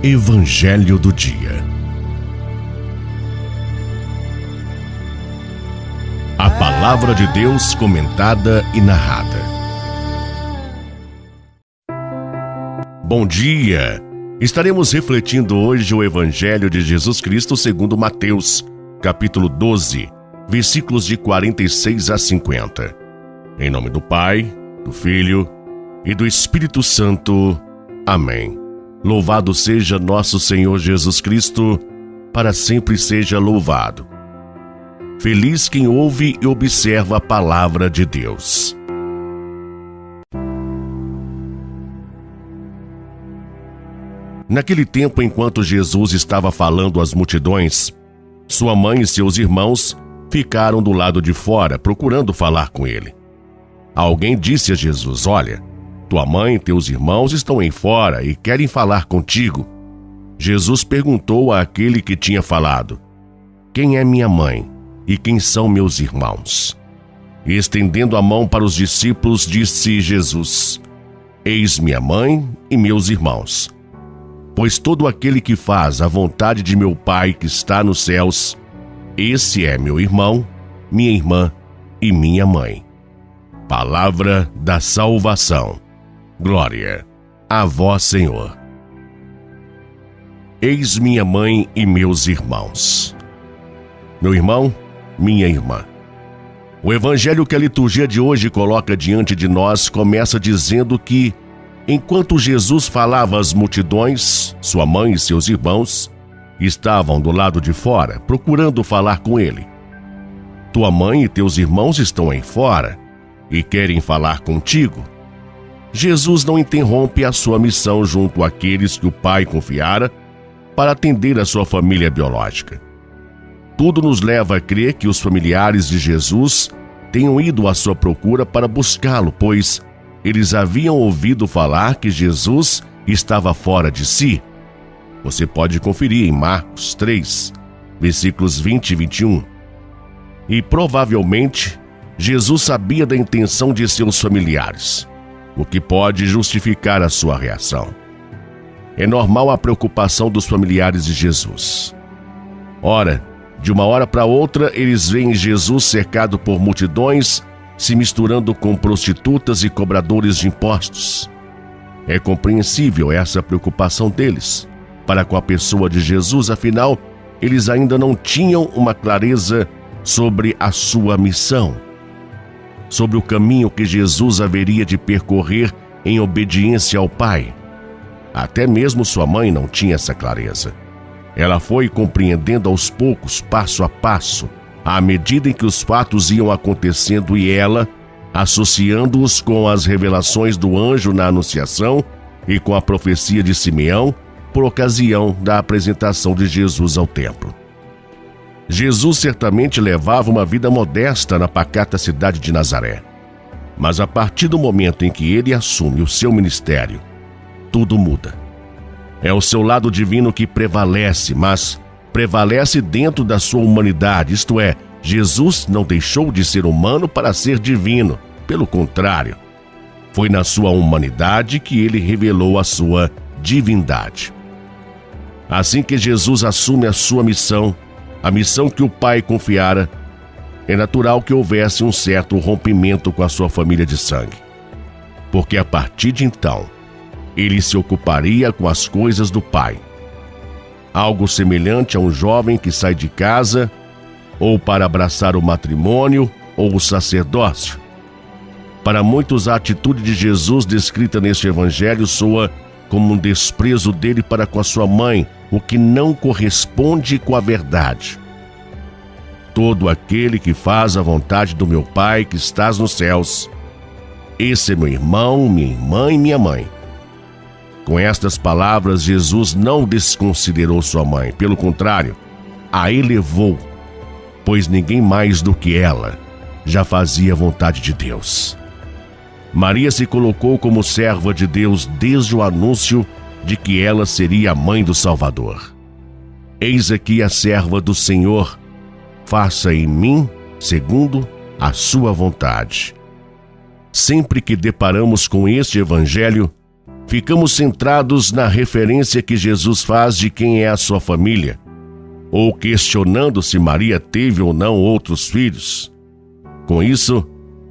Evangelho do Dia. A Palavra de Deus comentada e narrada. Bom dia! Estaremos refletindo hoje o Evangelho de Jesus Cristo segundo Mateus, capítulo 12, versículos de 46 a 50. Em nome do Pai, do Filho e do Espírito Santo. Amém. Louvado seja nosso Senhor Jesus Cristo, para sempre seja louvado. Feliz quem ouve e observa a palavra de Deus. Naquele tempo, enquanto Jesus estava falando às multidões, sua mãe e seus irmãos ficaram do lado de fora, procurando falar com ele. Alguém disse a Jesus: "Olha, tua mãe e teus irmãos estão aí fora e querem falar contigo." Jesus perguntou àquele que tinha falado: "Quem é minha mãe e quem são meus irmãos?" E estendendo a mão para os discípulos, disse Jesus: "Eis minha mãe e meus irmãos. Pois todo aquele que faz a vontade de meu Pai que está nos céus, esse é meu irmão, minha irmã e minha mãe." Palavra da salvação. Glória a vós, Senhor. Eis minha mãe e meus irmãos. Meu irmão, minha irmã. O evangelho que a liturgia de hoje coloca diante de nós começa dizendo que, enquanto Jesus falava às multidões, sua mãe e seus irmãos estavam do lado de fora, procurando falar com ele. Tua mãe e teus irmãos estão aí fora e querem falar contigo. Jesus não interrompe a sua missão junto àqueles que o Pai confiara para atender a sua família biológica. Tudo nos leva a crer que os familiares de Jesus tenham ido à sua procura para buscá-lo, pois eles haviam ouvido falar que Jesus estava fora de si. Você pode conferir em Marcos 3, versículos 20 e 21. E provavelmente Jesus sabia da intenção de seus familiares, o que pode justificar a sua reação. É normal a preocupação dos familiares de Jesus. Ora, de uma hora para outra, eles veem Jesus cercado por multidões, se misturando com prostitutas e cobradores de impostos. É compreensível essa preocupação deles para com a pessoa de Jesus, afinal, eles ainda não tinham uma clareza sobre a sua missão, sobre o caminho que Jesus haveria de percorrer em obediência ao Pai. Até mesmo sua mãe não tinha essa clareza. Ela foi compreendendo aos poucos, passo a passo, à medida em que os fatos iam acontecendo e ela, associando-os com as revelações do anjo na Anunciação e com a profecia de Simeão, por ocasião da apresentação de Jesus ao templo. Jesus certamente levava uma vida modesta na pacata cidade de Nazaré. Mas a partir do momento em que ele assume o seu ministério, tudo muda. É o seu lado divino que prevalece, mas prevalece dentro da sua humanidade, isto é, Jesus não deixou de ser humano para ser divino. Pelo contrário, foi na sua humanidade que ele revelou a sua divindade. Assim que Jesus assume a sua missão, a missão que o Pai confiara, é natural que houvesse um certo rompimento com a sua família de sangue. Porque a partir de então, ele se ocuparia com as coisas do Pai. Algo semelhante a um jovem que sai de casa, ou para abraçar o matrimônio ou o sacerdócio. Para muitos, a atitude de Jesus descrita neste evangelho soa como um desprezo dele para com a sua mãe, o que não corresponde com a verdade. Todo aquele que faz a vontade do meu Pai que estás nos céus, esse é meu irmão, minha irmã e minha mãe. Com estas palavras, Jesus não desconsiderou sua mãe, pelo contrário, a elevou, pois ninguém mais do que ela já fazia a vontade de Deus. Maria se colocou como serva de Deus desde o anúncio de que ela seria a mãe do Salvador. Eis aqui a serva do Senhor, faça em mim segundo a sua vontade. Sempre que deparamos com este evangelho, ficamos centrados na referência que Jesus faz de quem é a sua família, ou questionando se Maria teve ou não outros filhos. Com isso,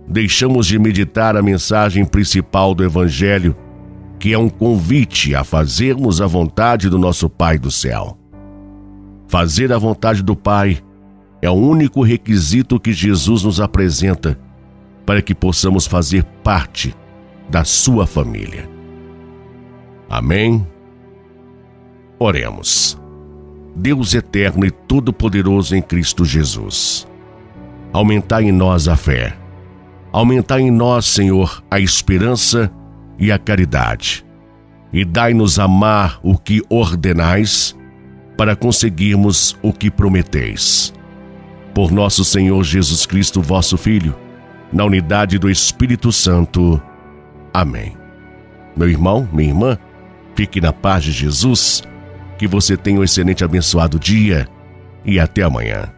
deixamos de meditar a mensagem principal do Evangelho, que é um convite a fazermos a vontade do nosso Pai do céu. Fazer a vontade do Pai é o único requisito que Jesus nos apresenta para que possamos fazer parte da sua família. Amém? Oremos. Deus eterno e todo-poderoso em Cristo Jesus, aumentai em nós a fé, aumentai em nós, Senhor, a esperança e a caridade, e dai-nos amar o que ordenais, para conseguirmos o que prometeis. Por nosso Senhor Jesus Cristo, vosso Filho, na unidade do Espírito Santo. Amém. Meu irmão, minha irmã, fique na paz de Jesus, que você tenha um excelente e abençoado dia e até amanhã.